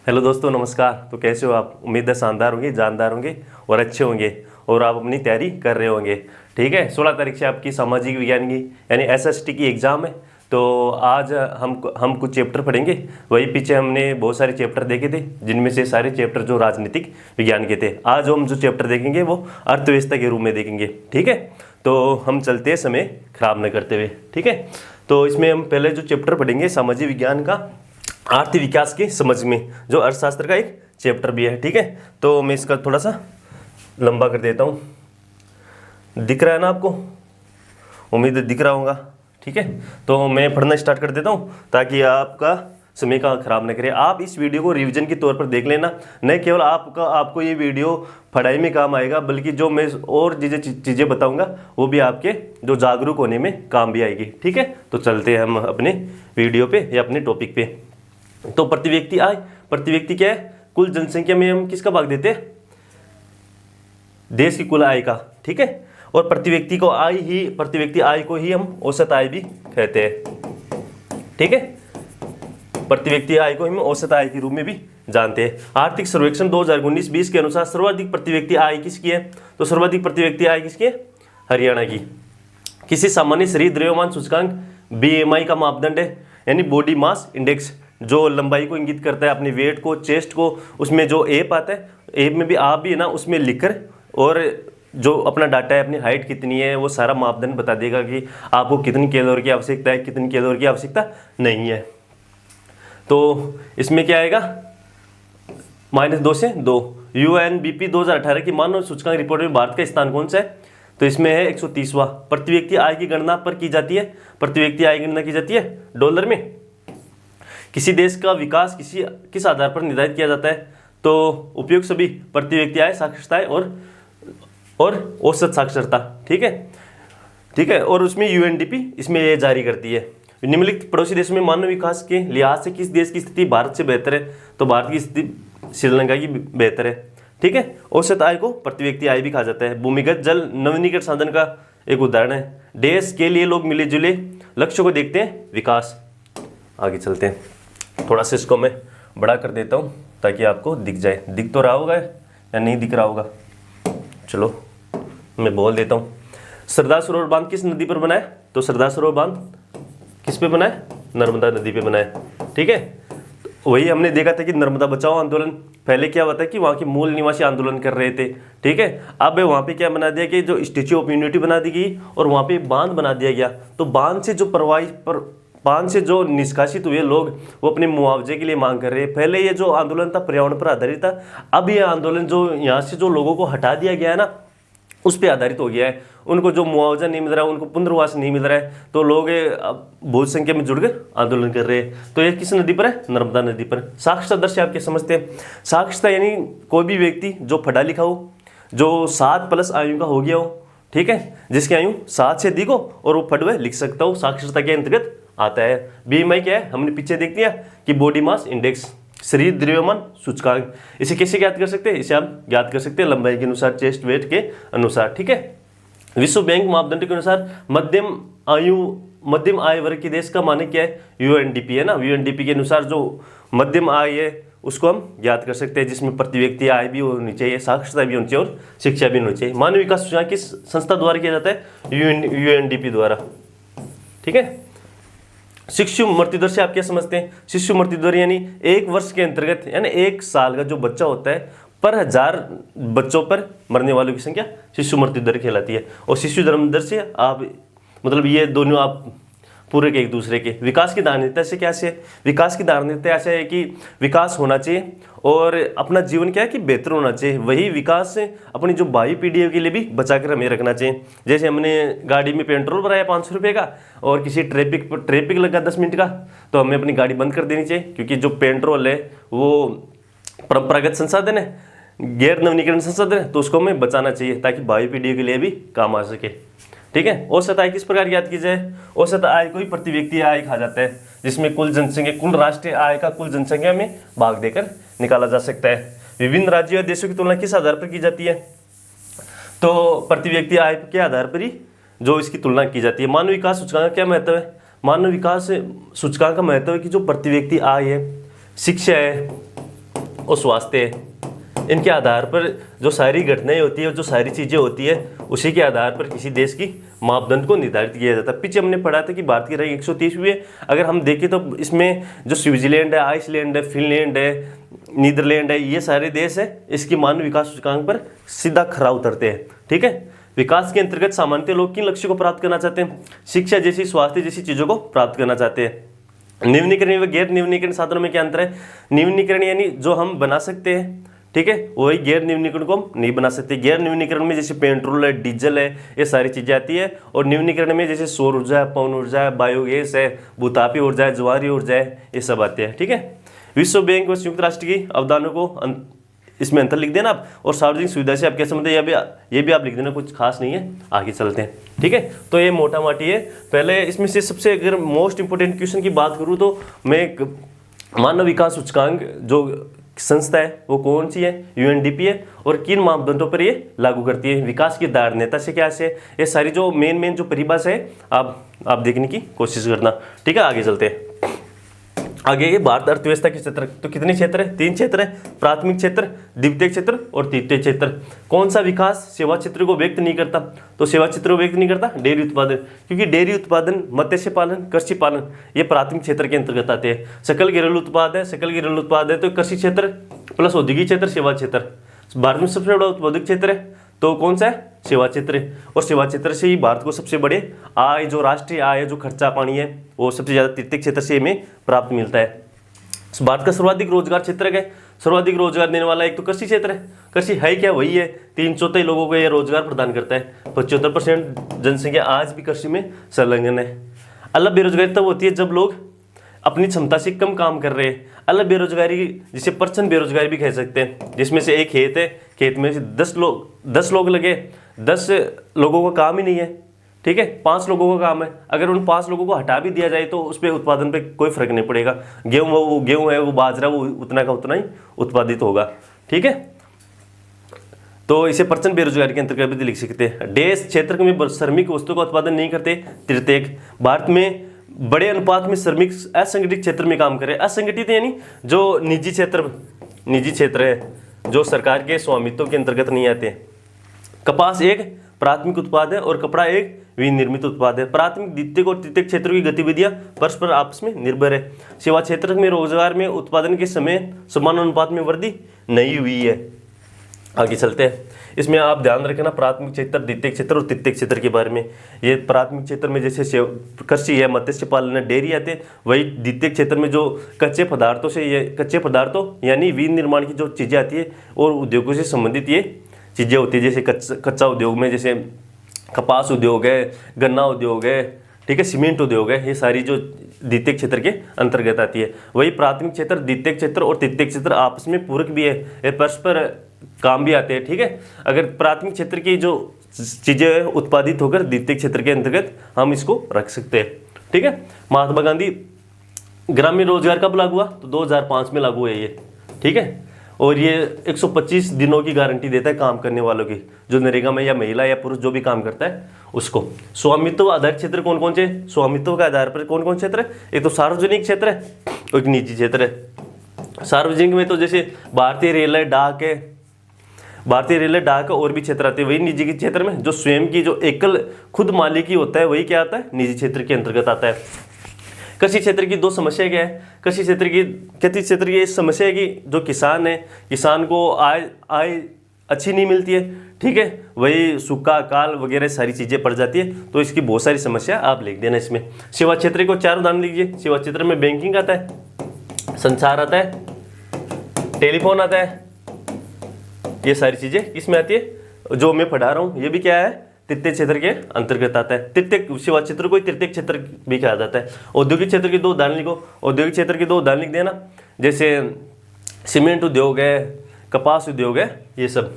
Hello दोस्तों, नमस्कार। तो कैसे हो आप? उम्मीद है शानदार होंगे, जानदार होंगे और अच्छे होंगे और आप अपनी तैयारी कर रहे होंगे। ठीक है, 16 तारीख से आपकी सामाजिक विज्ञान की यानी एसएसटी की एग्ज़ाम है। तो आज हम कुछ चैप्टर पढ़ेंगे। वही पीछे हमने बहुत सारे चैप्टर देखे थे, जिनमें से सारे चैप्टर जो राजनीतिक विज्ञान के थे। आज हम जो चैप्टर देखेंगे वो अर्थव्यवस्था के रूप में देखेंगे। ठीक है, तो हम चलते हैं समय खराब न करते हुए। ठीक है, तो इसमें हम पहले जो चैप्टर पढ़ेंगे सामाजिक विज्ञान का आर्थिक विकास की समझ में, जो अर्थशास्त्र का एक चैप्टर भी है। ठीक है, तो मैं इसका थोड़ा सा लंबा कर देता हूँ। दिख रहा है ना आपको? उम्मीद है दिख रहा होगा। ठीक है, तो मैं पढ़ना स्टार्ट कर देता हूँ ताकि आपका समय का खराब न करे। आप इस वीडियो को रिवीजन के तौर पर देख लेना। न केवल आपको ये वीडियो पढ़ाई में काम आएगा, बल्कि जो मैं और चीज़ें बताऊंगा वो भी आपके जो जागरूक होने में काम भी आएगी। ठीक है, तो चलते हैं हम अपने वीडियो पे या अपने टॉपिक पे। तो प्रति व्यक्ति आय, प्रति व्यक्ति क्या है? कुल जनसंख्या में हम किसका भाग देते हैं? देश की कुल आय का। ठीक है, और प्रति व्यक्ति आय को ही हम औसत आय भी कहते हैं। ठीक है, प्रति व्यक्ति आय को हम औसत आय के रूप में भी जानते हैं। आर्थिक सर्वेक्षण 2019-20 के अनुसार सर्वाधिक प्रति व्यक्ति आय किसकी है? तो सर्वाधिक प्रति व्यक्ति आय किसकी है? हरियाणा की। किसी सामान्य शरीर द्रव्यमान सूचकांक BMI का मापदंड है, यानी बॉडी मास इंडेक्स, जो लंबाई को इंगित करता है, अपने वेट को, चेस्ट को। उसमें जो एप आता है, एप में भी आप भी है ना, उसमें लिखकर और जो अपना डाटा है, अपनी हाइट कितनी है, वो सारा मापदंड बता देगा कि आपको कितनी कैलोरी की आवश्यकता है, कितनी कैलोरी की आवश्यकता नहीं है। तो इसमें क्या आएगा? -2 से 2। UNBP 2018 की मानव सूचकांक रिपोर्ट में भारत का स्थान कौन सा है? तो इसमें है 130वां। प्रति व्यक्ति आय की गणना पर की जाती है। प्रति व्यक्ति आय की गणना की जाती है डॉलर में। किसी देश का विकास किस आधार पर निर्धारित किया जाता है? तो उपयुक्त सभी प्रति व्यक्ति आय, साक्षरता और औसत साक्षरता। ठीक है, और उसमें UNDP इसमें ये जारी करती है। निम्नलिखित पड़ोसी देशों में मानव विकास के लिहाज से किस देश की स्थिति भारत से बेहतर है? तो भारत की स्थिति श्रीलंका की बेहतर है। ठीक है, औसत आय को प्रति व्यक्ति आय भी कहा जाता है। भूमिगत जल नवीनीकरण साधन का एक उदाहरण है। देश के लिए लोग मिले जुले लक्ष्यों को देखते हैं, विकास। आगे चलते हैं, थोड़ा सा इसको मैं बड़ा कर देता हूँ ताकि आपको दिख जाए। दिख तो रहा होगा या नहीं दिख रहा होगा? चलो मैं बोल देता हूँ। सरदार सरोवर बांध किस नदी पर बना है? तो सरदार सरोवर बांध किस पे बना है? नर्मदा नदी पे बना है। ठीक है, तो वही हमने देखा था कि नर्मदा बचाओ आंदोलन पहले क्या हुआ था कि वहाँ के मूल निवासी आंदोलन कर रहे थे। ठीक है, अब वहाँ पे क्या बना दिया कि जो स्टैच्यू ऑफ यूनिटी बना दी गई और वहाँ पे बांध बना दिया गया। तो बांध से जो निष्कासित हुए लोग, वो अपने मुआवजे के लिए मांग कर रहे हैं। पहले ये जो आंदोलन था पर्यावरण पर आधारित था, अब ये आंदोलन जो यहाँ से जो लोगों को हटा दिया गया है ना, उस पर आधारित हो गया है। उनको जो मुआवजा नहीं मिल रहा है, उनको पुनर्वास नहीं मिल रहा है, तो लोग अब बहुत संख्या में जुड़कर आंदोलन कर रहे हैं। तो ये किस नदी पर है? नर्मदा नदी पर। साक्षरता दर से आप क्या समझते हैं? साक्षरता यानी कोई भी व्यक्ति जो पढ़ा लिखा हो, जो 7+ आयु का हो गया हो, ठीक है, जिसकी आयु 7 से अधिक हो और वो पढ़ व लिख सकता हो, साक्षरता के अंतर्गत आता है। BMI क्या है? हमने पीछे देख लिया कि बॉडी मास इंडेक्स, शरीर द्रव्यमान सूचकांक। इसे कैसे ज्ञात कर सकते हैं? इसे आप ज्ञात कर सकते हैं लंबाई के अनुसार, चेस्ट वेट के अनुसार। ठीक है, विश्व बैंक मापदंड के अनुसार मध्यम आय वर्ग के देश का मानक क्या है? UNDP है ना। UNDP के अनुसार जो मध्यम आय है उसको हम ज्ञात कर सकते हैं, जिसमें प्रति व्यक्ति आय भी होनी चाहिए, साक्षरता भी होनी चाहिए और शिक्षा भी होनी चाहिए। मानव विकास सूचकांक किस संस्था द्वारा किया जाता है? UNDP द्वारा। ठीक है, शिशु मृत्यु दर से आप क्या समझते हैं? शिशु मृत्यु दर यानी 1 वर्ष के अंतर्गत, यानी 1 साल का जो बच्चा होता है पर 1000 बच्चों पर मरने वालों की संख्या शिशु मृत्यु दर कहलाती है। और शिशु जन्म दर से आप मतलब ये दोनों आप पूरे के एक दूसरे के। विकास की धारणीयता से क्या है? विकास की धारणीयता ऐसा है कि विकास होना चाहिए और अपना जीवन क्या है कि बेहतर होना चाहिए। वही विकास से अपनी जो भावी पीढ़ियों के लिए भी बचा कर हमें रखना चाहिए। जैसे हमने गाड़ी में पेट्रोल भराया 500 रुपये का और किसी ट्रैफिक लगा 10 मिनट का, तो हमें अपनी गाड़ी बंद कर देनी चाहिए, क्योंकि जो पेट्रोल है वो परंपरागत संसाधन है, गैर नवीनीकरण संसाधन है, तो उसको हमें बचाना चाहिए ताकि भावी पीढ़ियों के लिए भी काम आ सके। ठीक है, औसत आय किस प्रकार ज्ञात की जाए? औसत आय को ही प्रति व्यक्ति आय कहा जाता है, जिसमें कुल जनसंख्या, कुल राष्ट्रीय आय का कुल जनसंख्या में भाग देकर निकाला जा सकता है। विभिन्न राज्यों या देशों की तुलना किस आधार पर की जाती है? तो प्रति व्यक्ति आय के आधार पर ही जो इसकी तुलना की जाती है। मानव विकास सूचकांक का क्या महत्व है? मानव विकास सूचकांक का महत्व है कि जो प्रति व्यक्ति आय है, शिक्षा है, और स्वास्थ्य है। इनके आधार पर जो सारी घटनाएं होती है, जो सारी चीज़ें होती है, उसी के आधार पर किसी देश की मापदंड को निर्धारित किया जाता है। पीछे हमने पढ़ा था कि भारत की रैंक 130वीं है। अगर हम देखें तो इसमें जो स्विट्जरलैंड है, आइसलैंड है, फिनलैंड है, नीदरलैंड है, ये सारे देश है इसकी मानव विकास सूचकांक पर सीधा खरा उतरते हैं। ठीक है, विकास के अंतर्गत सामान्य लोग किन लक्ष्यों को प्राप्त करना चाहते हैं? शिक्षा जैसी, स्वास्थ्य जैसी चीज़ों को प्राप्त करना चाहते हैं। निम्नीकरण व गैर निम्नीकरण साधनों में क्या अंतर है? निम्नीकरण यानी जो हम बना सकते हैं, ठीक है, वही गैर निम्नीकरण को हम नहीं बना सकते। गैर निम्नीकरण में जैसे पेट्रोल है, डीजल है, ये सारी चीज़ें आती है। और निम्नीकरण में जैसे सौर ऊर्जा है, पवन ऊर्जा है, बायोगैस है, भूतापी ऊर्जा है, ज्वारीय ऊर्जा है, ये सब आते हैं। ठीक है, विश्व बैंक व संयुक्त राष्ट्र की अवदानों को इसमें अंतर लिख देना आप। और सार्वजनिक सुविधा से आप क्या समझते हैं, ये भी आप लिख देना, कुछ खास नहीं है। आगे चलते हैं। ठीक है, तो ये मोटा माटी है। पहले इसमें से सबसे अगर मोस्ट इंपोर्टेंट क्वेश्चन की बात करूँ तो मैं मानव विकास सूचकांक जो संस्था है वो कौन सी है? यूएनडीपी है। और किन मापदंडों पर ये लागू करती है? विकास की धारणता से क्या से, ये सारी जो मेन जो परिभाषा है आप देखने की कोशिश करना। ठीक है, आगे चलते हैं। आगे ये भारत अर्थव्यवस्था के क्षेत्र, तो कितने क्षेत्र है? 3 क्षेत्र है, प्राथमिक क्षेत्र, द्वितीय क्षेत्र और तृतीय क्षेत्र। कौन सा विकास सेवा क्षेत्र को व्यक्त नहीं करता? तो सेवा क्षेत्र को व्यक्त नहीं करता डेयरी उत्पादन, क्योंकि डेयरी उत्पादन, मत्स्य पालन, कृषि पालन ये प्राथमिक क्षेत्र के अंतर्गत आते हैं। सकल घरेलू उत्पाद है, सकल घरेलू उत्पाद है तो कृषि क्षेत्र प्लस औद्योगिक क्षेत्र, सेवा क्षेत्र। भारत में सबसे बड़ा औद्योगिक क्षेत्र है तो कौन सा है? सेवा क्षेत्र है। और सेवा क्षेत्र से ही भारत को सबसे बड़े आय, जो राष्ट्रीय आय है, जो खर्चा पानी है, वो सबसे ज़्यादा तृतीय क्षेत्र से हमें प्राप्त मिलता है। भारत का सर्वाधिक रोजगार क्षेत्र है, सर्वाधिक रोजगार देने वाला एक तो कृषि क्षेत्र है। कृषि है क्या? वही है, 3/4 लोगों को यह रोजगार प्रदान करता है। 75% जनसंख्या आज भी कृषि में संलग्न है। अलग बेरोजगारी तब होती है जब लोग अपनी क्षमता से कम काम कर रहे हैं। अलग बेरोजगारी जिसे परसेंट बेरोजगारी भी कह सकते हैं, जिसमें से एक खेत है, खेत में से 10 लोग लगे, 10 लोगों का काम ही नहीं है। ठीक है, 5 लोगों का काम है। अगर उन 5 लोगों को हटा भी दिया जाए तो उस पर उत्पादन पे कोई फर्क नहीं पड़ेगा। गेहूं है, वो बाजरा, वो उतना का उतना ही उत्पादित होगा। ठीक है, तो इसे परसेंट बेरोजगारी के अंतर्गत भी लिख सकते हैं। देश क्षेत्र में श्रमिक वस्तु का उत्पादन नहीं करते, तृतीयक। भारत में बड़े अनुपात में श्रमिक असंगठित क्षेत्र में काम करे। असंगठित यानी जो निजी क्षेत्र है, जो सरकार के स्वामित्व के अंतर्गत नहीं आते। कपास एक प्राथमिक उत्पाद है और कपड़ा एक विनिर्मित उत्पाद है। प्राथमिक, द्वितीयक और तृतीयक क्षेत्रों की गतिविधियां परस्पर आपस में निर्भर है। सेवा क्षेत्र में रोजगार में उत्पादन के समय समान अनुपात में वृद्धि नहीं हुई है। आगे चलते हैं। इसमें आप ध्यान रखना प्राथमिक क्षेत्र, द्वितीय क्षेत्र और तृतीय क्षेत्र के बारे में। ये प्राथमिक क्षेत्र में जैसे कृषि है, मत्स्य पालन है, डेयरी आते हैं। वही द्वितीय क्षेत्र में जो कच्चे पदार्थों यानी विनिर्माण की जो चीज़ें आती है और उद्योगों से संबंधित ये चीज़ें होती है। जैसे कच्चा उद्योग में जैसे कपास उद्योग है, गन्ना उद्योग है, ठीक है, सीमेंट उद्योग है, ये सारी जो द्वितीय क्षेत्र के अंतर्गत आती है। वही प्राथमिक क्षेत्र, द्वितीय क्षेत्र और तृतीय क्षेत्र आपस में पूरक भी है, ये परस्पर काम भी आते हैं। ठीक है, अगर प्राथमिक क्षेत्र की जो चीज़ें उत्पादित होकर द्वितीय क्षेत्र के अंतर्गत हम इसको रख सकते हैं। ठीक है, महात्मा गांधी ग्रामीण रोजगार कब लागू हुआ? तो 2005 में लागू है ये। ठीक है, और ये 125 दिनों की गारंटी देता है काम करने वालों की, जो नरेगा में या महिला या पुरुष जो भी काम करता है उसको। स्वामित्व आधारित क्षेत्र कौन कौन से? स्वामित्व के आधार पर कौन कौन क्षेत्र है? एक तो सार्वजनिक क्षेत्र है और एक निजी क्षेत्र है। सार्वजनिक में तो जैसे भारतीय रेल है, डाक है, और भी क्षेत्र आते हैं। वही निजी के क्षेत्र में जो स्वयं की जो एकल खुद मालिकी होता है वही क्या आता है? निजी क्षेत्र के अंतर्गत आता है। कृषि क्षेत्र की 2 समस्या क्या है? कृषि क्षेत्र की समस्या है कि जो किसान है, किसान को आय अच्छी नहीं मिलती है। ठीक है, वही सूखा, अकाल वगैरह सारी चीज़ें पड़ जाती है, तो इसकी बहुत सारी समस्या आप लिख देना इसमें। सेवा क्षेत्र को 4 उदाहरण लीजिए। सेवा क्षेत्र में बैंकिंग आता है, संचार आता है, टेलीफोन आता है, ये सारी चीज़ें किसमें आती है? जो मैं पढ़ा रहा हूँ ये भी क्या है? तृतीय क्षेत्र के अंतर्गत आता है। तृतीय सेवा क्षेत्र को तृतीय क्षेत्र भी कहा जाता है। औद्योगिक क्षेत्र के 2 उदाहरण लिखो। औद्योगिक क्षेत्र के 2 उदाहरण लिख देना, जैसे सीमेंट उद्योग है, कपास उद्योग है, ये सब।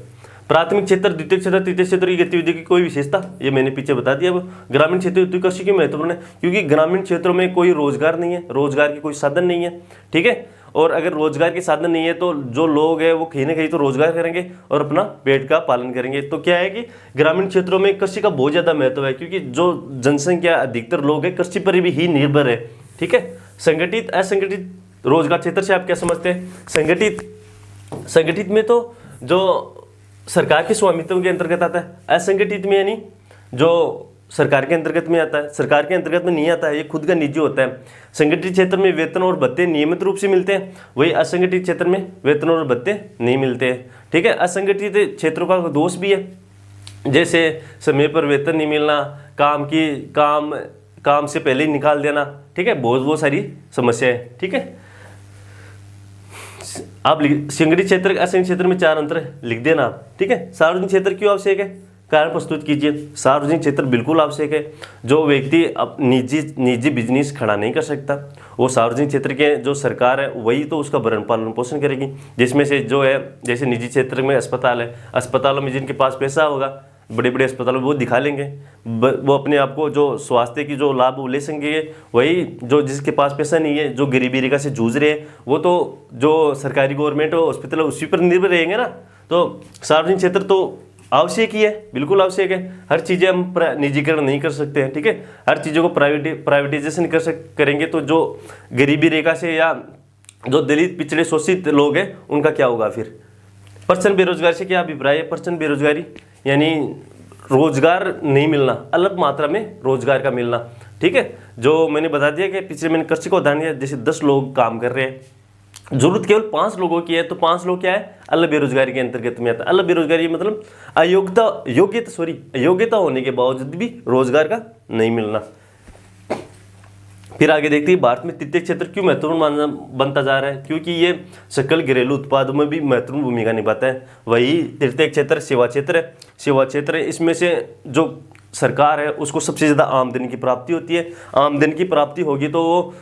प्राथमिक क्षेत्र, द्वितीय क्षेत्र, तृतीय क्षेत्र की गतिविधि की कोई विशेषता, ये मैंने पीछे बता दिया। अब ग्रामीण क्षेत्र कृषि की महत्वपूर्ण है, क्योंकि ग्रामीण क्षेत्रों में कोई रोजगार नहीं है, रोजगार की कोई साधन नहीं है। ठीक है, और अगर रोजगार के साधन नहीं है तो जो लोग हैं वो कहीं ना कहीं तो रोजगार करेंगे और अपना पेट का पालन करेंगे। तो क्या है कि ग्रामीण क्षेत्रों में कृषि का बहुत ज़्यादा महत्व है, क्योंकि जो जनसंख्या अधिकतर लोग हैं कृषि पर ही निर्भर है। ठीक है, संगठित असंगठित रोजगार क्षेत्र से आप क्या समझते हैं? संगठित संगठित में तो जो सरकार के स्वामित्व के अंतर्गत आता है, असंगठित में यानी जो सरकार के अंतर्गत में आता है, सरकार के अंतर्गत में नहीं आता है, ये खुद का निजी होता है। संगठित क्षेत्र में वेतन और भत्ते नियमित रूप से मिलते हैं, वही असंगठित क्षेत्र में वेतन और भत्ते नहीं मिलते हैं। ठीक है, असंगठित क्षेत्रों का दोष भी है, जैसे समय पर वेतन नहीं मिलना, काम से पहले ही निकाल देना। ठीक है, बहुत सारी समस्या है। ठीक है, आप संगठित क्षेत्र असंगठित क्षेत्र में 4 अंतर लिख देना आप। ठीक है, सार्वजनिक क्षेत्र क्यों आवश्यक है, कारण प्रस्तुत कीजिए। सार्वजनिक क्षेत्र बिल्कुल आवश्यक है। जो व्यक्ति अब निजी बिजनेस खड़ा नहीं कर सकता, वो सार्वजनिक क्षेत्र के जो सरकार है वही तो उसका भरण पालन पोषण करेगी। जिसमें से जो है, जैसे निजी क्षेत्र में अस्पताल है, अस्पतालों में जिनके पास पैसा होगा, बड़े बड़े अस्पतालों में वो दिखा लेंगे, वो अपने आप को जो स्वास्थ्य की जो लाभ वो ले सकेंगे। वही जो जिसके पास पैसा नहीं है, जो गरीबी रेखा से जूझ रहे हैं, वो तो जो सरकारी गवर्नमेंट हॉस्पिटल है उसी पर निर्भर रहेंगे ना। तो सार्वजनिक क्षेत्र तो आवश्यक ही है, बिल्कुल आवश्यक है। हर चीज़ें हम निजीकरण नहीं कर सकते हैं। ठीक है, हर चीज़ों को प्राइवेटाइजेशन करेंगे तो जो गरीबी रेखा से या जो दलित पिछड़े शोषित लोग हैं उनका क्या होगा फिर। पर्सन बेरोजगारी से क्या अभिप्राय है। पर्सन बेरोजगारी यानी रोजगार नहीं मिलना, अलग मात्रा में रोजगार का मिलना। ठीक है, जो मैंने बता दिया कि पिछले मैंने कृषि को उदाहरण दिया, जैसे 10 लोग काम कर रहे हैं, जरूरत केवल 5 लोगों की है, तो 5 लोग क्या है, अलग बेरोजगारी के अंतर्गत में आता है। अलग बेरोजगारी मतलब अयोग्यता होने के बावजूद भी रोजगार का नहीं मिलना। फिर आगे देखते हैं भारत में तृतीय क्षेत्र क्यों महत्वपूर्ण बनता जा रहा है, क्योंकि ये सकल घरेलू उत्पादों में भी महत्वपूर्ण भूमिका निभाता है। वही तृतीय क्षेत्र सेवा क्षेत्र है। सेवा क्षेत्र है, इसमें से जो सरकार है उसको सबसे ज़्यादा आमदनी की प्राप्ति होती है। आमदनी की प्राप्ति होगी तो वो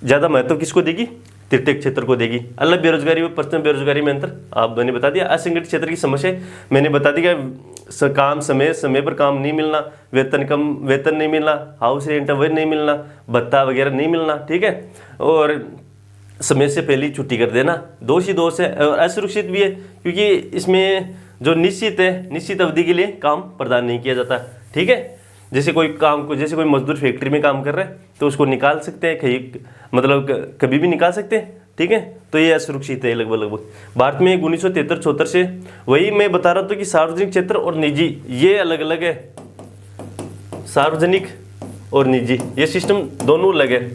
ज़्यादा महत्व किसको देगी, तृतीय क्षेत्र को देगी। अलग बेरोजगारी और पर्सनल बेरोजगारी में अंतर आप मैंने बता दिया। असंगठित क्षेत्र की समस्या मैंने बता दी, काम समय पर काम नहीं मिलना, वेतन नहीं मिलना, हाउस रेंट वही नहीं मिलना, भत्ता वगैरह नहीं मिलना। ठीक है, और समय से पहले ही छुट्टी कर देना, दोष है। और असुरक्षित भी है, क्योंकि इसमें जो निश्चित अवधि के लिए काम प्रदान नहीं किया जाता। ठीक है, जैसे कोई मजदूर फैक्ट्री में काम कर रहा है तो उसको निकाल सकते हैं, मतलब कभी भी निकाल सकते हैं। ठीक है, तो ये असुरक्षित है लगभग। भारत में 1973-74 से वही मैं बता रहा था कि सार्वजनिक क्षेत्र और निजी ये अलग अलग है। सार्वजनिक और निजी ये सिस्टम दोनों अलग है,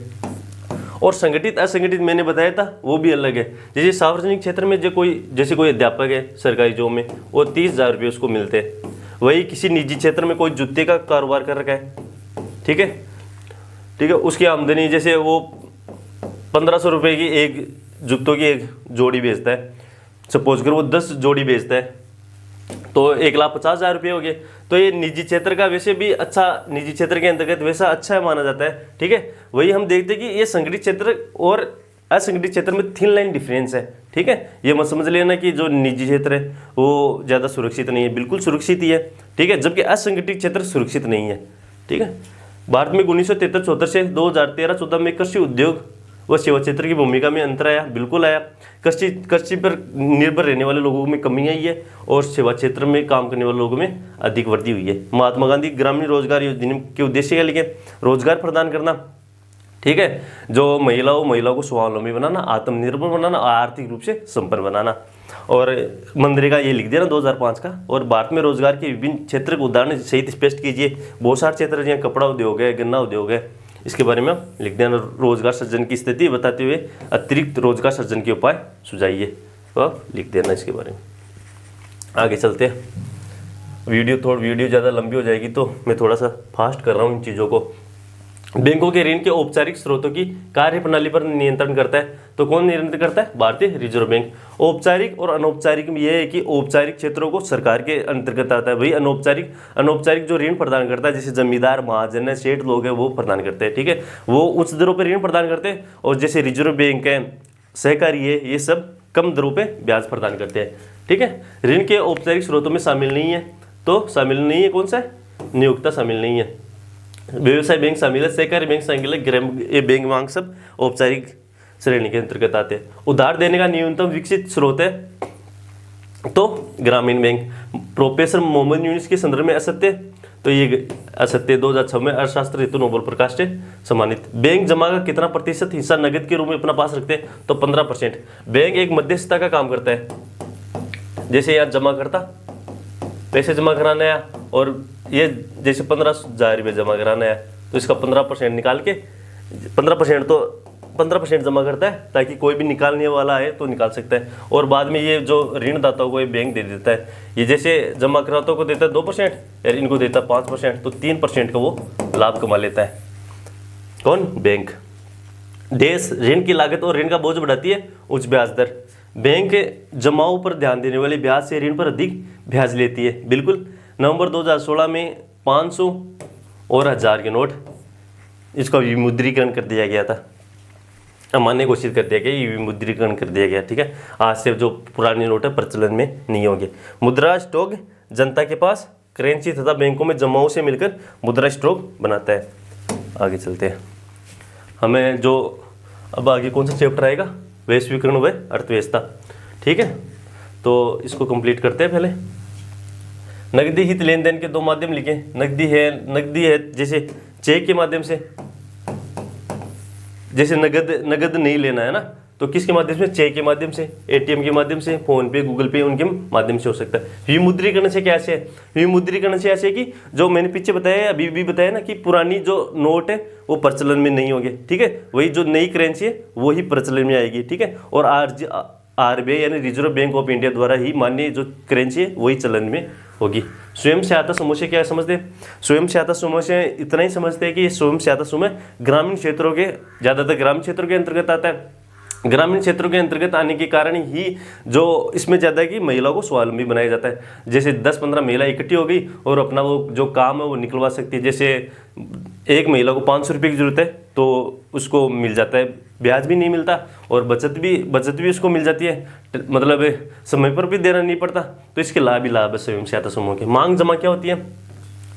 और संगठित असंगठित मैंने बताया था वो भी अलग है। जैसे सार्वजनिक क्षेत्र में जैसे कोई अध्यापक है सरकारी जॉब में, वो 30,000 रुपये उसको मिलते हैं। वही किसी निजी क्षेत्र में कोई जूते का कारोबार कर रखा है, ठीक है, उसकी आमदनी जैसे वो 1500 रुपये की एक जूतों की एक जोड़ी बेचता है, सपोज कर वो 10 जोड़ी बेचता है, तो 1,50,000 रुपये हो गए। तो ये निजी क्षेत्र का वैसे भी अच्छा, निजी क्षेत्र के अंतर्गत वैसा अच्छा माना जाता है। ठीक है, वही हम देखते हैं कि ये संगठित क्षेत्र और असंगठित क्षेत्र में थिन लाइन डिफरेंस है। ठीक है, ये मत समझ लेना कि जो निजी क्षेत्र है वो ज़्यादा सुरक्षित नहीं है, बिल्कुल सुरक्षित ही है। ठीक है, जबकि असंगठित क्षेत्र सुरक्षित नहीं है। ठीक है, भारत में 1973-74 से 2013-14 में कृषि उद्योग व सेवा क्षेत्र की भूमिका में अंतर आया, बिल्कुल आया। कृषि पर निर्भर रहने वाले लोगों में कमी आई है और सेवा क्षेत्र में काम करने वाले लोगों में अधिक वृद्धि हुई है। महात्मा गांधी ग्रामीण रोजगार योजना के उद्देश्य क्या लिखे, रोजगार प्रदान करना। ठीक है, जो महिलाओं को स्वावलंबी बनाना, आत्मनिर्भर बनाना, आर्थिक रूप से संपन्न बनाना। और मनरेगा ये लिख दिया ना 2005 का। और भारत में रोजगार के विभिन्न क्षेत्र के उदाहरण सहित स्पष्ट कीजिए। बहुत सारे क्षेत्र जैसे कपड़ा उद्योग है, गन्ना उद्योग है, इसके बारे में आप लिख देना। रोजगार सृजन की स्थिति बताते हुए अतिरिक्त रोजगार सृजन के उपाय सुझाइए, तो आप लिख देना इसके बारे में। आगे चलते हैं। वीडियो ज़्यादा लंबी हो जाएगी तो मैं थोड़ा सा फास्ट कर रहा हूँ इन चीज़ों को। बैंकों के ऋण के औपचारिक स्रोतों की कार्य प्रणाली पर नियंत्रण करता है, तो कौन नियंत्रण करता है, भारतीय रिजर्व बैंक। औपचारिक और अनौपचारिक में यह है कि औपचारिक क्षेत्रों को सरकार के अंतर्गत आता है, वही अनौपचारिक जो ऋण प्रदान करता है, जैसे जमींदार, महाजन है, सेठ लोग हैं, वो प्रदान करते हैं। ठीक है, वो उच्च दरों पर ऋण प्रदान करते हैं, और जैसे रिजर्व बैंक है, सहकारी है, ये सब कम दरों पर ब्याज प्रदान करते हैं। ठीक है, ऋण के औपचारिक स्रोतों में शामिल नहीं है, तो शामिल नहीं है कौन सा है, नियोक्ता शामिल नहीं है, व्यवसाय बैंक शामिल है, सहकारी बैंक शामिल है, ये बैंक वांग सब औपचारिक श्रेणी के अंतर्गत आते हैं। उधार देने का न्यूनतम विकसित स्रोत है तो ग्रामीण बैंक। प्रोफेसर मोहम्मद यूनुस के संदर्भ में असत्य, तो ये असत्य। 2006 में अर्थशास्त्र हेतु नोबेल प्रकाश से सम्मानित। बैंक जमा का कितना प्रतिशत हिस्सा नगद के रूप में अपना पास रखते हैं? तो 15%। बैंक एक मध्यस्थता का काम करता है, जैसे यहाँ जमा करता, पैसे जमा कराना है, और ये जैसे 15,000 रुपये जमा कराना है, तो इसका 15% निकाल के 15% जमा करता है, ताकि कोई भी निकालने वाला है तो निकाल सकता है। और बाद में ये जो ऋणदाताओं को ये बैंक दे देता है। ये जैसे जमा कराताओं को देता है 2% और इनको देता है 5%, तो 3% का वो लाभ कमा लेता है। कौन? बैंक। देश ऋण की लागत और ऋण का बोझ बढ़ाती है उच्च ब्याज दर। बैंक जमाओं पर ध्यान देने वाले ब्याज से ऋण पर अधिक ब्याज लेती है। बिल्कुल। नवंबर 2016 में 500 और 1000 के नोट, इसका विमुद्रीकरण कर दिया गया था, अमान्य घोषित कर दिया गया, ये विमुद्रीकरण कर दिया गया। ठीक है, आज से जो पुराने नोट है प्रचलन में नहीं होंगे। मुद्रा स्टॉक जनता के पास करेंसी तथा बैंकों में जमाओं से मिलकर मुद्रा स्टॉक बनाता है। आगे चलते हैं। हमें जो अब आगे कौन सा चैप्टर आएगा? वैश्वीकरण व अर्थव्यवस्था। ठीक है, तो इसको कंप्लीट करते हैं। पहले नकदी हित लेन देन के दो माध्यम लिखे। नकदी है जैसे चेक के माध्यम से, जैसे नगद नहीं लेना है ना, तो किसके माध्यम से? चेक के माध्यम से, एटीएम के माध्यम से, फोन पे, गूगल पे, उनके माध्यम से हो सकता है। विमुद्रीकरण से कैसे है? विमुद्रीकरण से ऐसे कि जो मैंने पीछे बताया, अभी भी बताया ना, कि पुरानी जो नोट है वो प्रचलन में नहीं होंगे। ठीक है, वही जो नई करेंसी है वो ही प्रचलन में आएगी। ठीक है, और आरबीआई यानी रिजर्व बैंक ऑफ इंडिया द्वारा ही मान्य जो करेंसी है वही चलन में होगी। स्वयं सहायता समूह से क्या समझते हैं? स्वयं सहायता समूह से इतना ही समझते हैं कि स्वयं सहायता समूह ग्रामीण क्षेत्रों के, ज़्यादातर ग्रामीण क्षेत्रों के अंतर्गत आता है। ग्रामीण क्षेत्रों के अंतर्गत आने के कारण ही जो इसमें ज़्यादा है कि महिलाओं को स्वावलंबी बनाया जाता है। जैसे 10-15 महिला इकट्ठी हो गई और अपना वो जो काम है वो निकलवा सकती है। जैसे एक महिला को 500 रुपये की जरूरत है तो उसको मिल जाता है, ब्याज भी नहीं मिलता और बचत भी उसको मिल जाती है, मतलब समय पर भी देना नहीं पड़ता। तो इसके लाभ ही लाभ है स्वयं सहायता समूह के। मांग जमा क्या होती है?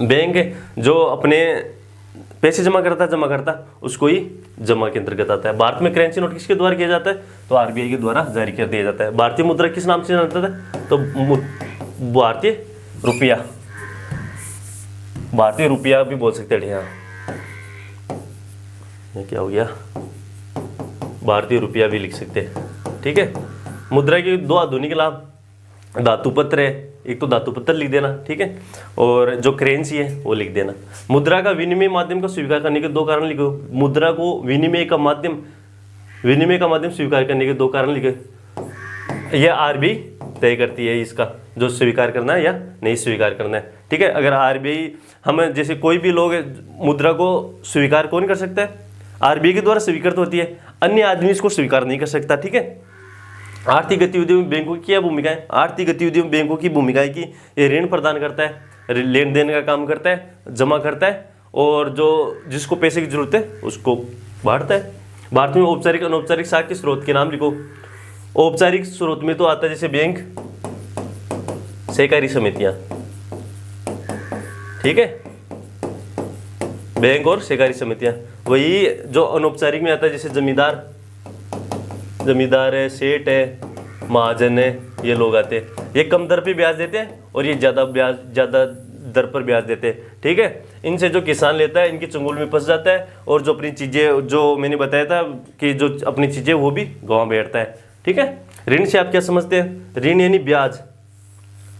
बैंक जो अपने पैसे जमा करता उसको ही जमा के अंतर्गत आता है। भारत में करेंसी नोट किसके द्वारा किया जाता है? तो आरबीआई के द्वारा जारी कर दिया जाता है। भारतीय मुद्रा किस नाम से जाना जाता है? तो भारतीय रुपया, भारतीय रुपया भी बोल सकते हैं। ये क्या हो गया? भारतीय रुपया भी लिख सकते हैं। ठीक है, मुद्रा के दो आधुनिक लाभ, धातु पत्र है, एक तो धातु पत्र लिख देना। ठीक है, और जो करेंसी है वो लिख देना। मुद्रा का विनिमय माध्यम को स्वीकार करने के दो कारण लिखो। मुद्रा को विनिमय का माध्यम स्वीकार करने के दो कारण लिखे। यह आरबीआई तय करती है इसका, जो स्वीकार करना है या नहीं स्वीकार करना है। ठीक है, अगर आरबीआई, हमें जैसे कोई भी लोग मुद्रा को स्वीकार कौन कर सकता है? आरबीआई के द्वारा स्वीकृत होती है, अन्य आदमी इसको स्वीकार नहीं कर सकता। ठीक है, आर्थिक गतिविधियों में बैंकों की क्या भूमिका है? आर्थिक गतिविधियों में बैंकों की भूमिका है कि ये ऋण प्रदान करता है, लेन देन का काम करता है, जमा करता है, और जो जिसको पैसे की जरूरत है उसको बांटता है। भारत में औपचारिक अनौपचारिक साख के स्रोत के नाम लिखो। औपचारिक स्रोत में तो आता है जैसे बैंक, सहकारी समितियां। ठीक है, बैंक और सहकारी समितियां। वही जो अनौपचारिक में आता है जैसे जमींदार है, सेठ है, महाजन है, ये लोग आते हैं। ये कम दर पे ब्याज देते हैं और ये ज़्यादा दर पर ब्याज देते हैं। ठीक है, इनसे जो किसान लेता है इनकी चंगुल में फंस जाता है, और जो अपनी चीज़ें, जो मैंने बताया था कि जो अपनी चीज़ें वो भी गंवा बैठता है। ठीक है, ऋण से आप क्या समझते हैं? ऋण यानी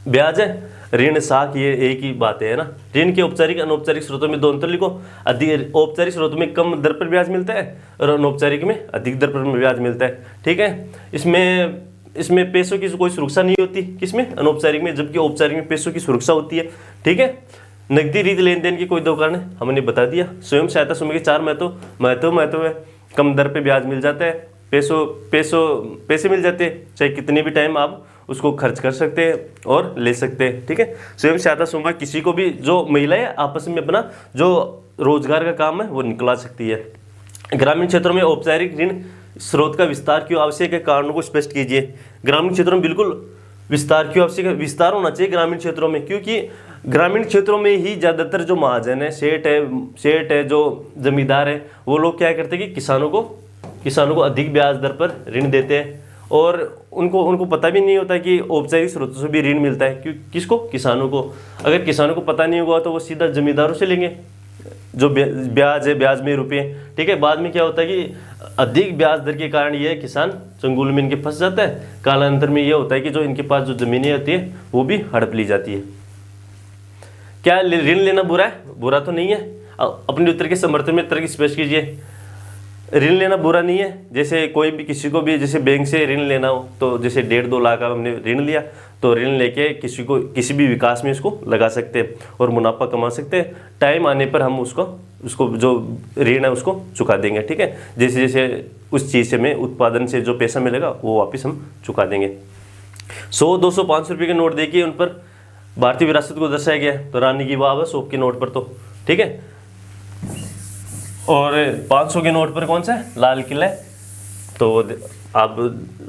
ब्याज है, ऋण साख, ये एक ही बात है ना। ऋण के औपचारिक अनौपचारिक स्रोतों में दो अंतर लिखो। अधिक औपचारिक स्रोतों में कम दर पर ब्याज मिलता है और अनौपचारिक में अधिक दर पर ब्याज मिलता है। ठीक है, इसमें पैसों की कोई सुरक्षा नहीं होती, किसमें? अनौपचारिक में, जबकि औपचारिक में पैसों की सुरक्षा होती है। ठीक है, नकदी रहित लेन देन की कोई दो कारण है, हमने बता दिया। स्वयं सहायता समूह के 4 महत्व है। कम दर पे ब्याज मिल जाता है, पैसे मिल जाते हैं, चाहे कितने भी टाइम आप उसको खर्च कर सकते हैं और ले सकते हैं। ठीक है, स्वयं सहायता समूह किसी को भी, जो महिलाएं आपस में अपना जो रोजगार का काम है वो निकला सकती है। ग्रामीण क्षेत्रों में औपचारिक ऋण स्रोत का विस्तार क्यों आवश्यक है? कारणों को स्पष्ट कीजिए। ग्रामीण क्षेत्रों में बिल्कुल विस्तार क्यों आवश्यक है? विस्तार होना चाहिए ग्रामीण क्षेत्रों में, क्योंकि ग्रामीण क्षेत्रों में ही ज़्यादातर जो महाजन है, सेठ है, जो जमींदार है, वो लोग क्या करते हैं कि किसानों को अधिक ब्याज दर पर ऋण देते हैं और उनको उनको पता भी नहीं होता कि औपचारिक स्रोतों से भी ऋण मिलता है। क्यों? किसको? किसानों को। अगर किसानों को पता नहीं होगा तो वो सीधा जमींदारों से लेंगे, जो ब्याज है, ब्याज में रुपये, ठीक है। बाद में क्या होता है कि अधिक ब्याज दर के कारण ये किसान चंगुल में इनके फंस जाता है। कालांतर में ये होता है कि जो इनके पास जो जमीनें होती है वो भी हड़प ली जाती है। क्या ऋण लेना बुरा है? बुरा तो नहीं है। अपने उत्तर के समर्थन में तर्क स्पष्ट कीजिए। ऋण लेना बुरा नहीं है। जैसे कोई भी किसी को भी जैसे बैंक से ऋण लेना हो तो जैसे 1.5-2 लाख का हमने ऋण लिया तो ऋण लेके किसी को किसी भी विकास में इसको लगा सकते हैं और मुनाफा कमा सकते हैं। टाइम आने पर हम उसको जो ऋण है उसको चुका देंगे, ठीक है। जैसे जैसे उस चीज़ से में उत्पादन से जो पैसा मिलेगा वो वापस हम चुका देंगे। 100, 200, 500 रुपये के नोट देखिए, उन पर भारतीय विरासत को दर्शाया गया है। तो रानी की वाव है 100 के नोट पर, तो ठीक है। और 500 के नोट पर कौन सा है? लाल किला है। तो आप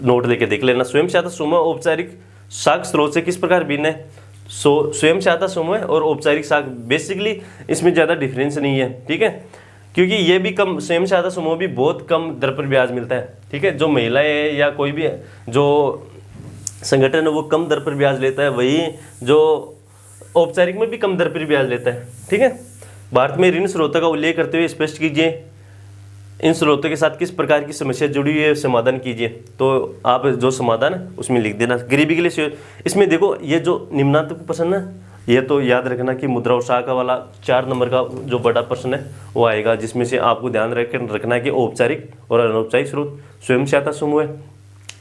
नोट देके देख लेना। स्वयं सहायता समूह औपचारिक साख स्रोत से किस प्रकार भिन्न है? स्वयं सहायता समूह और औपचारिक साख बेसिकली इसमें ज़्यादा डिफरेंस नहीं है, ठीक है। क्योंकि ये भी कम, स्वयं सहायता समूह भी बहुत कम दर पर ब्याज मिलता है, ठीक है। जो महिलाएं या कोई भी जो संगठन है वो कम दर पर ब्याज लेता है, वही जो औपचारिक में भी कम दर पर ब्याज लेता है, ठीक है। भारत में ऋण स्रोतों का उल्लेख करते हुए स्पष्ट कीजिए इन स्रोतों के साथ किस प्रकार की समस्या जुड़ी हुई है, समाधान कीजिए। तो आप जो समाधान है उसमें लिख देना। गरीबी के लिए इसमें देखो, ये जो निम्नांक प्रश्न है ये तो याद रखना कि मुद्रा और शाखा वाला 4 नंबर का जो बड़ा प्रश्न है वो आएगा, जिसमें से आपको ध्यान रखना है कि औपचारिक और अनौपचारिक स्रोत, स्वयं सहायता समूह है,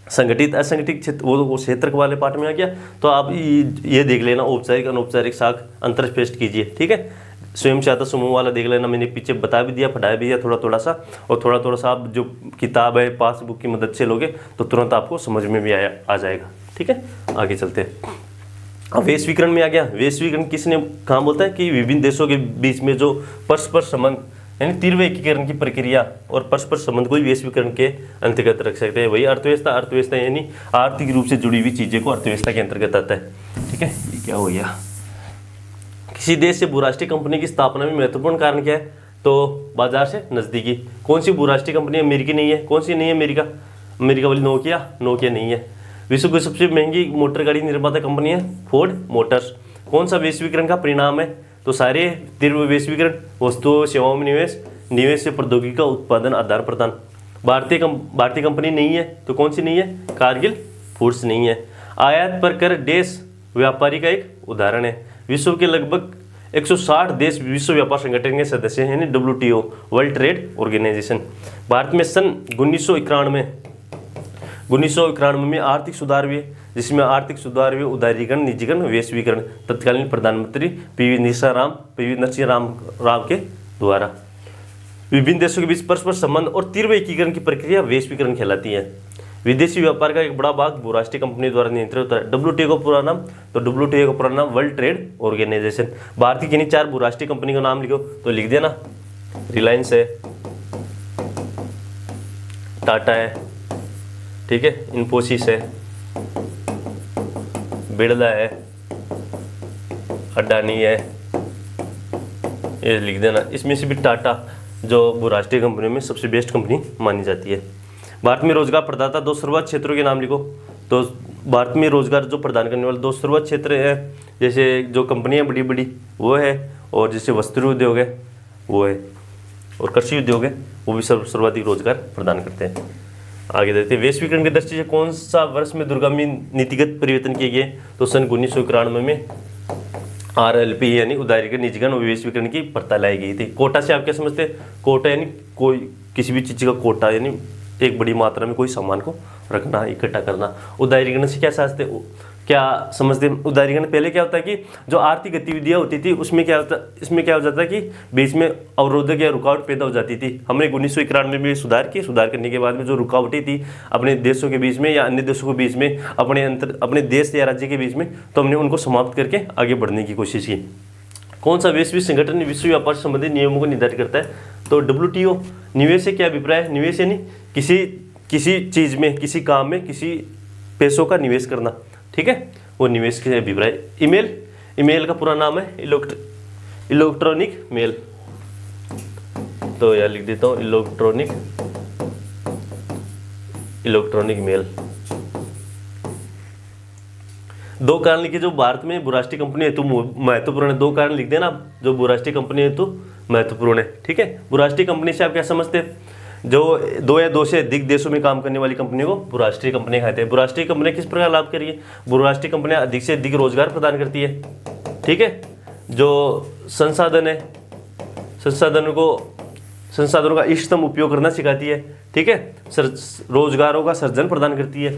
संगठित असंगठित क्षेत्र, वो क्षेत्र वाले पार्ट में आ गया। तो आप ये देख लेना, औपचारिक अनौपचारिक शाख अंतर स्पष्ट कीजिए, ठीक है। स्वयं सहायता समूह वाला देख लेना, मैंने पीछे बता भी दिया, पढ़ाया भी दिया थोड़ा थोड़ा सा। और थोड़ा थोड़ा सा आप जो किताब है पासबुक की मदद से लोगे तो तुरंत आपको समझ में भी आ जाएगा, ठीक है। आगे चलते हैं। अब वैश्वीकरण में आ गया। वैश्वीकरण किसने कहा बोलता है कि विभिन्न देशों के बीच में जो परस्पर संबंध यानी तीव्र एकीकरण की प्रक्रिया और परस्पर संबंध को वैश्वीकरण के अंतर्गत रख सकते हैं। वही अर्थव्यवस्था, अर्थव्यवस्था यानी आर्थिक रूप से जुड़ी हुई चीजें को अर्थव्यवस्था के अंतर्गत आता है, ठीक है। ये क्या हो गया? किसी देश से बहुराष्ट्रीय कंपनी की स्थापना में महत्वपूर्ण कारण क्या है? तो बाजार से नजदीकी। कौन सी बहुराष्ट्रीय कंपनी अमेरिकी नहीं है? कौन सी नहीं है? अमेरिका वाली नोकिया नहीं है। विश्व की सबसे महंगी मोटर गाड़ी निर्माता कंपनी है फोर्ड मोटर्स। कौन सा वैश्वीकरण का परिणाम है? तो सारे तीव्र वैश्वीकरण, वस्तुओं सेवाओं में निवेश से प्रौद्योगिकी का उत्पादन आदान प्रदान। भारतीय कंपनी नहीं है, तो कौन सी नहीं है? कारगिल फूड्स नहीं है। आयात पर कर देश व्यापारी का एक उदाहरण है। विश्व के लगभग 160 देश विश्व व्यापार संगठन के सदस्य हैं, यानी WTO, world trade organisation. Bharat में सन 1991 में आर्थिक सुधार हुए, जिसमें आर्थिक सुधार हुए उदारीकरण, निजीकरण, वैश्वीकरण तत्कालीन प्रधानमंत्री PV नरसिंह राव के द्वारा। विभिन्न देशों के बीच परस्पर संबंध और तीव्र एकीकरण की प्रक्रिया वैश्वीकरण कहलाती है। विदेशी व्यापार का एक बड़ा भाग बहुराष्ट्रीय कंपनी द्वारा नियंत्रित होता है। WTO का पूरा नाम, तो WTO का पूरा नाम वर्ल्ड ट्रेड ऑर्गेनाइजेशन। भारत की किन्हीं 4 बहुराष्ट्रीय कंपनी का नाम लिखो, तो लिख देना रिलायंस है, टाटा है, ठीक है, इन्फोसिस है, बिरला है, अडानी है, ये लिख देना। इसमें से भी टाटा जो बहुराष्ट्रीय कंपनियों में सबसे बेस्ट कंपनी मानी जाती है। भारत में रोजगार प्रदाता 2 शुरुआत क्षेत्रों के नाम लिखो। तो भारत में रोजगार जो प्रदान करने वाले 2 शुरुआत क्षेत्र है, जैसे जो कंपनियां बड़ी बड़ी वो है, और जैसे वस्त्र उद्योग है वो है, और कृषि उद्योग है, वो भी सर्वाधिक रोजगार प्रदान करते हैं। आगे देखते हैं। वैश्वीकरण की दृष्टि से कौन सा वर्ष में दूरगामी नीतिगत परिवर्तन किए गए? तो सन 1991 में RLP यानी उदारीकरण, निजीकरण और वैश्वीकरण की प्रथा लाई गई थी। कोटा से आप क्या समझते हैं? कोटा यानी कोई किसी भी चीज़ का कोटा, यानी एक बड़ी मात्रा में कोई सामान को रखना, इकट्ठा करना। उदारीकरण से क्या समझते हैं? उदारीकरण पहले क्या होता है कि जो आर्थिक गतिविधियां होती थी इसमें क्या हो जाता है कि बीच में अवरोधक या रुकावट पैदा हो जाती थी। हमने 1991 में सुधार करने के बाद में जो रुकावटें थी अपने देशों के बीच में या अन्य देशों के बीच में, अपने देश या राज्य के बीच में, तो हमने उनको समाप्त करके आगे बढ़ने की कोशिश की। कौन सा वैश्विक संगठन विश्व व्यापार से संबंधित नियमों को निर्धारित करता है? तो WTO। निवेश से क्या अभिप्राय है? निवेश यानी किसी चीज़ में, किसी काम में, किसी पैसों का निवेश करना, ठीक है, वो निवेश के अभिप्राय। ईमेल का पूरा नाम है इलेक्ट्रॉनिक मेल, तो यह लिख देता हूँ इलेक्ट्रॉनिक मेल। दो कारण लिखे जो भारत में बहुराष्ट्रीय कंपनी हेतु महत्वपूर्ण है। 2 कारण लिख देना आप जो बहुराष्ट्रीय कंपनी हेतु महत्वपूर्ण है। ठीक है, बहुराष्ट्रीय कंपनी से आप क्या समझते हैं? जो 2 या 2 से अधिक देशों में काम करने वाली कंपनी को बहुराष्ट्रीय कंपनी कहते हैं। बहुराष्ट्रीय कंपनी किस प्रकार लाभ कर रही है? बहुराष्ट्रीय कंपनियां अधिक से अधिक रोजगार प्रदान करती है। ठीक है, जो संसाधन है, संसाधनों का इष्टतम उपयोग करना सिखाती है। ठीक है, रोजगारों का सृजन प्रदान करती है।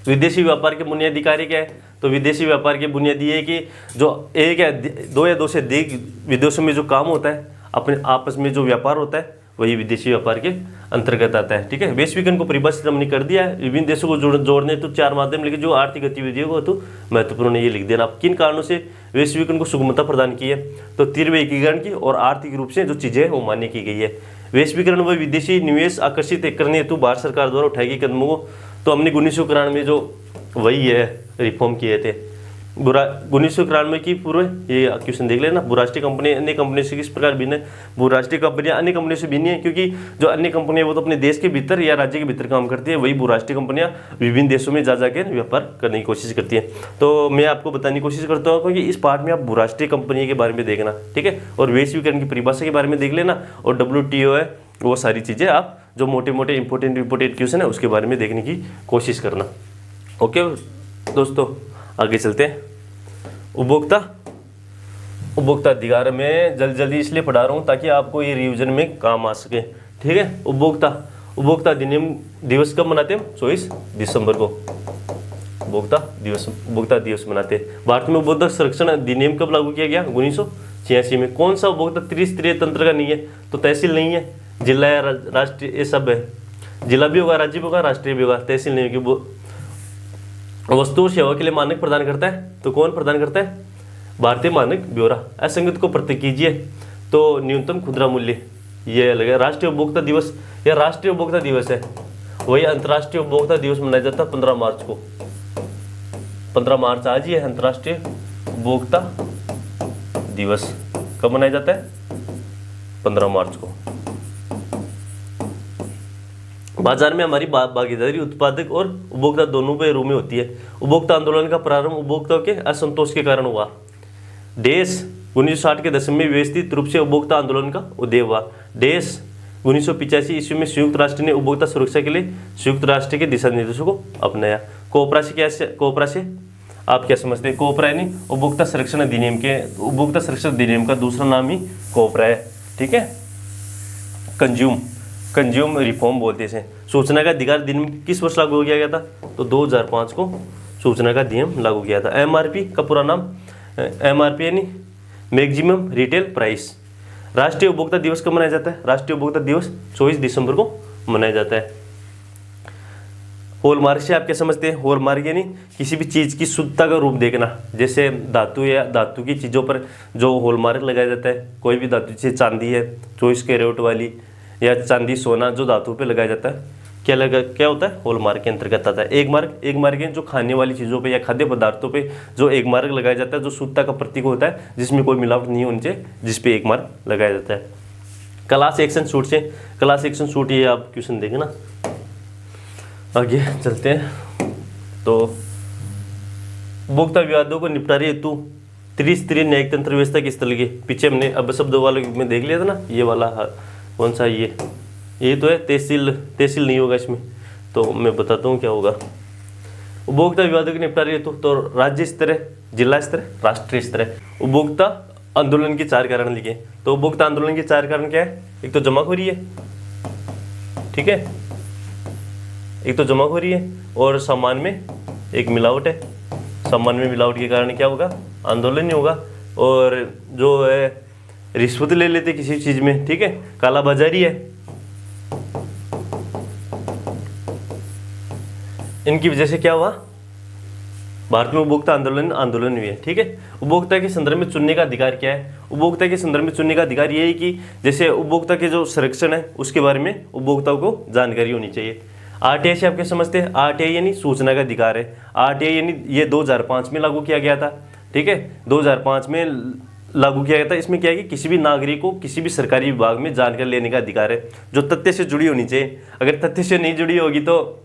विदेशी व्यापार के बुनियादी कार्य क्या है? तो विदेशी व्यापार के बुनियादी है कि जो 1 या 2 या 2 से अधिक विदेशों में जो काम होता है, अपने आपस में जो व्यापार होता है, वही विदेशी व्यापार के अंतर्गत आता है। ठीक है, वैश्वीकरण को परिभाषित हमने कर दिया है। विभिन्न देशों को जोड़ने तो 4 माध्यम लेकिन जो आर्थिक गतिविधियों को तो महत्वपूर्ण है, ये लिख देना। आप किन कारणों से वैश्वीकरण को सुगमता प्रदान की है? तो तीव्र एकीकरण की और आर्थिक रूप से जो चीजें वो मान्य की गई है। वैश्वीकरण व विदेशी निवेश आकर्षित करने हेतु भारत सरकार द्वारा उठाई गई कदमों को तो हमने 1991 में जो वही है रिफॉर्म किए थे। 1991 की पूर्व ये क्वेश्चन देख लेना। बहुराष्ट्रीय कंपनी अन्य कंपनियों से किस प्रकार भिन्न है? बहुराष्ट्रीय कंपनियां अन्य कंपनियों से भिन्न है क्योंकि जो अन्य कंपनियां वो तो अपने देश के भीतर या राज्य के भीतर काम करती है, वही बहुराष्ट्रीय कंपनियां विभिन्न देशों में जा जाकर व्यापार करने की कोशिश करती है। तो मैं आपको बताने की कोशिश करता हूँ क्योंकि इस पार्ट में आप बहुराष्ट्रीय कंपनी के बारे में देखना। ठीक है, और वैश्वीकरण की परिभाषा के बारे में देख लेना, और WTO है, वो सारी चीज़ें आप जो मोटे मोटे इंपॉर्टेंट क्वेश्चन है उसके बारे में देखने की कोशिश करना। ओके दोस्तों, आगे चलते हैं। उपभोक्ता अधिकार में जल्दी इसलिए पढ़ा रहा हूँ ताकि आपको ये रिवीजन में काम आ सके। ठीक है, उपभोक्ता अधिनियम दिवस कब मनाते हैं? 24 दिसंबर को उपभोक्ता दिवस मनाते हैं। भारत में उपभोक्ता संरक्षण अधिनियम कब लागू किया गया? 1986 में। कौन सा उपभोक्ता त्रिस्तरीय तंत्र का नहीं है? तो तहसील नहीं है, जिला या राष्ट्रीय, ये सब है। जिला भी होगा, राज्य भी होगा, राष्ट्रीय भी होगा, तहसील नहीं होगी। वस्तु और सेवा के लिए मानक प्रदान करता है, तो कौन प्रदान करता है? भारतीय मानक ब्यूरो। असंगत को प्रत्यय कीजिए तो न्यूनतम खुदरा मूल्य, ये अलग है। राष्ट्रीय उपभोक्ता दिवस, यह राष्ट्रीय उपभोक्ता दिवस है, वही अंतर्राष्ट्रीय उपभोक्ता दिवस मनाया जाता है 15 मार्च को। 15 मार्च आज ही है अंतर्राष्ट्रीय उपभोक्ता दिवस। कब मनाया जाता है? 15 मार्च को। बाजार में हमारी भागीदारी उत्पादक और उपभोक्ता दोनों पे रूप में होती है। उपभोक्ता आंदोलन का प्रारंभ उपभोक्ताओं के असंतोष के कारण हुआ। देश 1960 के दशक में व्यवस्थित रूप से उपभोक्ता आंदोलन का उदय हुआ। देश 1985 ईस्वी में संयुक्त राष्ट्र ने उपभोक्ता सुरक्षा के लिए संयुक्त राष्ट्र के दिशा निर्देशों को अपनाया। कोपरा से आप क्या समझते हैं? कोपरा यानी उपभोक्ता संरक्षण अधिनियम का दूसरा नाम ही कोपरा है। ठीक है, कंज्यूम रिफॉर्म बोलते हैं। सूचना का अधिकार अधिनियम किस वर्ष लागू किया गया था? तो 2005 को सूचना का अधिनियम लागू किया था। MRP का पूरा नाम, MRP यानी मैक्सिमम रिटेल प्राइस। राष्ट्रीय उपभोक्ता दिवस कब मनाया जाता है? राष्ट्रीय उपभोक्ता दिवस 24 दिसंबर को मनाया जाता है। हॉलमार्क से आप क्या समझते हैं? हॉलमार्क यानी किसी भी चीज़ की शुद्धता का रूप देखना। जैसे धातु या धातु की चीज़ों पर जो हॉलमार्क लगाया जाता है, कोई भी धातु, जैसे चांदी है 24 कैरेट वाली, या चांदी सोना जो धातु पे लगाया जाता है, क्या होता है? हॉलमार्क के अंतर्गत आता है। एक मार्क है जो खाने वाली चीज़ों पे या खाद्य पदार्थों पे जो एक मार्क लगाया जाता है, जो शुद्धता का प्रतीक होता है, जिसमें कोई मिलावट नहीं होनी चाहिए, जिस पे एक मार्क लगाया जाता है। क्लास एक्शन सूट ये आप क्वेश्चन देखें ना। आगे चलते हैं। तो उपभोक्ता विवादों को निपटारे हेतु त्रिस्तरीय न्यायिक तंत्र व्यवस्था किस तरह की? पीछे हमने अब शब्द वाले में देख लिया था ना, ये वाला कौन सा? ये तो है तहसील नहीं होगा इसमें, तो मैं बताता हूँ क्या होगा। उपभोक्ता विवादों के निपटारे हेतु तो राज्य स्तर है, जिला स्तर है, राष्ट्रीय स्तर है। उपभोक्ता आंदोलन के 4 कारण लिखे। तो उपभोक्ता आंदोलन के 4 कारण क्या है? एक तो जमाखोरी है, ठीक है, एक तो जमाखोरी है, और सामान में एक मिलावट है। सामान में मिलावट के कारण क्या होगा? आंदोलन नहीं होगा। और जो है रिश्वत ले लेते किसी चीज में, ठीक है, कालाबाजारी है। इनकी वजह से क्या हुआ? भारत में उपभोक्ता आंदोलन हुई है। ठीक है, उपभोक्ता के संदर्भ में चुनने का अधिकार क्या है? उपभोक्ता के संदर्भ में चुनने का अधिकार ये है कि जैसे उपभोक्ता के जो संरक्षण है उसके बारे में उपभोक्ताओं को जानकारी होनी चाहिए। RTI से आप क्या समझते हैं? RTI यानी सूचना का अधिकार है। RTI यानी ये 2005 में लागू किया गया था। ठीक है, 2005 में लागू किया गया था। इसमें क्या है कि किसी भी नागरिक को किसी भी सरकारी विभाग में जानकारी लेने का अधिकार है, जो तथ्य से जुड़ी होनी चाहिए। अगर तथ्य से नहीं जुड़ी होगी तो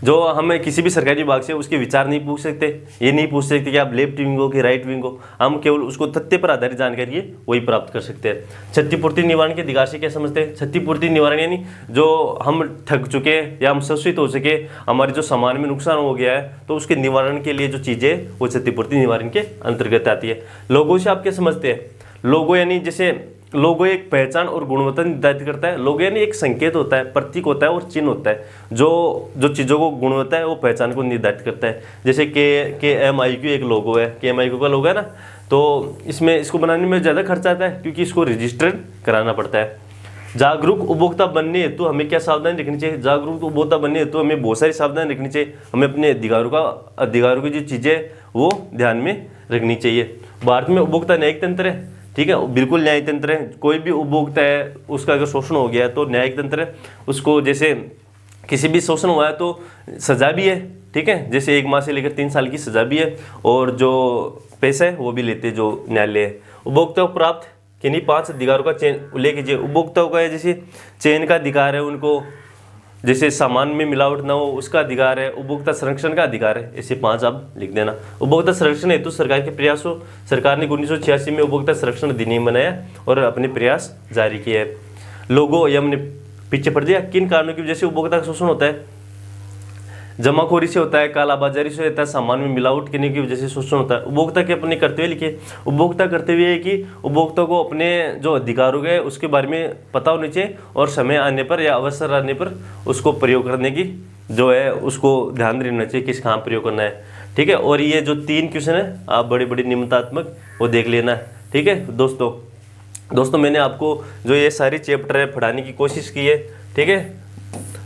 जो हमें किसी भी सरकारी विभाग से उसके विचार नहीं पूछ सकते, ये नहीं पूछ सकते कि आप लेफ्ट विंग हो कि राइट विंग हो। हम केवल उसको तथ्य पर आधारित जानकारी है वही प्राप्त कर सकते हैं। क्षतिपूर्ति निवारण के अधिकार से क्या समझते हैं? क्षतिपूर्ति निवारण यानी जो हम ठग चुके या हम शोषित हो सके, हमारे जो सामान में नुकसान हो गया है, तो उसके निवारण के लिए जो चीज़ें वो क्षतिपूर्ति निवारण के अंतर्गत आती है। लोगों से आप क्या समझते हैं? लोगो यानी जैसे लोगो एक पहचान और गुणवत्ता निर्धारित करता है। लोगो यानी एक संकेत होता है, प्रतीक होता है और चिन्ह होता है जो चीज़ों को गुणवत्ता है वो पहचान को निर्धारित करता है। जैसे KMIQ एक लोगो है, KMIQ का लोगो है ना, तो इसको बनाने में ज़्यादा खर्च आता है क्योंकि इसको रजिस्टर्ड कराना पड़ता है। जागरूक उपभोक्ता बनने हेतु हमें क्या सावधानी रखनी चाहिए? जागरूक उपभोक्ता बनने हेतु हमें बहुत सारी सावधानी रखनी चाहिए। हमें अपने अधिकारों की जो चीज़ें वो ध्यान में रखनी चाहिए। भारत में उपभोक्ता न्यायिक तंत्र है, ठीक है, बिल्कुल न्यायिक तंत्र है। कोई भी उपभोक्ता है उसका अगर शोषण हो गया है तो न्यायिक तंत्र है, उसको जैसे किसी भी शोषण हुआ है तो सज़ा भी है, ठीक है, जैसे 1 माह से लेकर 3 साल की सज़ा भी है, और जो पैसा है वो भी लेते हैं जो न्यायालय है। उपभोक्ता को प्राप्त किन्हीं 5 अधिकारों का चयन उल्लेख कीजिए। उपभोक्ताओं का है जैसे चयन का अधिकार है, उनको जैसे सामान में मिलावट ना हो उसका अधिकार है, उपभोक्ता संरक्षण का अधिकार है। ऐसे 5 आप लिख देना। उपभोक्ता संरक्षण हेतु सरकार के प्रयासों, सरकार ने 1986 में उपभोक्ता संरक्षण अधिनियम बनाया और अपने प्रयास जारी किए हैं। लोगो ये हमने पीछे पढ़ दिया। किन कारणों की वजह से उपभोक्ता का शोषण होता है? जमाखोरी से होता है, कालाबाजारी से होता है, सामान में मिलावट करने की वजह से शोषण होता है। उपभोक्ता के अपने कर्तव्य लिखे। उपभोक्ता कर्तव्य है कि उपभोक्ता को अपने जो अधिकारों है उसके बारे में पता होना चाहिए और समय आने पर या अवसर आने पर उसको प्रयोग करने की जो है उसको ध्यान देना चाहिए किस कहाँ प्रयोग करना है, ठीक है। और ये जो 3 क्वेश्चन है आप बड़े बड़े नियमात्मक वो देख लेना, ठीक है दोस्तों मैंने आपको जो ये सारी चैप्टर है पढ़ाने की कोशिश की है, ठीक है।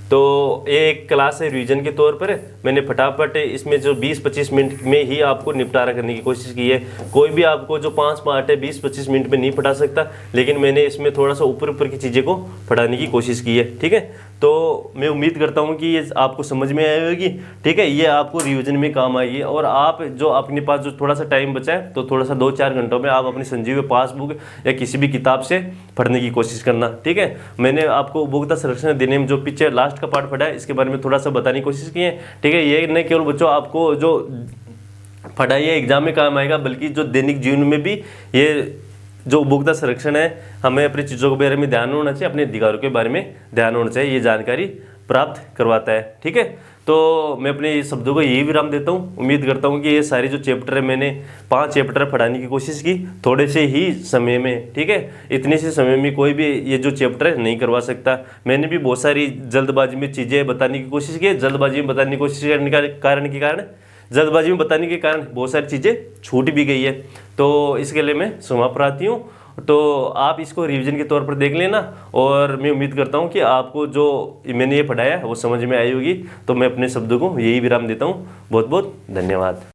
तो ये एक क्लास है रिवीजन के तौर पर, मैंने फटाफट इसमें जो 20-25 मिनट में ही आपको निपटारा करने की कोशिश की है। कोई भी आपको जो 5 पार्ट है 20-25 मिनट में नहीं पढ़ा सकता, लेकिन मैंने इसमें थोड़ा सा ऊपर की चीज़ें को पढ़ाने की कोशिश की है, ठीक है। तो मैं उम्मीद करता हूँ कि ये आपको समझ में आई होगी, ठीक है। ये आपको रिवीजन में काम आएगी। और आप जो अपने पास जो थोड़ा सा टाइम बचा है तो थोड़ा सा 2-4 घंटों में आप अपनी संजीव पासबुक या किसी भी किताब से पढ़ने की कोशिश करना, ठीक है। मैंने आपको उपभोक्ता संरक्षण अधिनियम जो पीछे लास्ट का पार्ट पढ़ा है इसके बारे में थोड़ा सा बताने की कोशिश की है, ठीक है। ये नहीं केवल बच्चों आपको जो पढ़ाई है एग्जाम में काम आएगा, बल्कि जो दैनिक जीवन में भी ये जो उपभोक्ता संरक्षण है हमें अपनी चीज़ों के बारे में ध्यान होना चाहिए, अपने अधिकारों के बारे में ध्यान होना चाहिए, ये जानकारी प्राप्त करवाता है, ठीक है। तो मैं अपने शब्दों को यही विराम देता हूँ। उम्मीद करता हूँ कि ये सारी जो चैप्टर है मैंने 5 चैप्टर पढ़ाने की कोशिश की थोड़े से ही समय में, ठीक है। इतने से समय में कोई भी ये जो चैप्टर है नहीं करवा सकता। मैंने भी बहुत सारी जल्दबाजी में चीज़ें बताने की कोशिश की, जल्दबाजी में बताने की कोशिश करने का जल्दबाजी में बताने के कारण बहुत सारी चीज़ें छूट भी गई है। तो इसके लिए मैं क्षमा प्रार्थी हूँ। तो आप इसको रिवीजन के तौर पर देख लेना, और मैं उम्मीद करता हूँ कि आपको जो मैंने ये पढ़ाया वो समझ में आई होगी। तो मैं अपने शब्दों को यही विराम देता हूँ। बहुत बहुत धन्यवाद।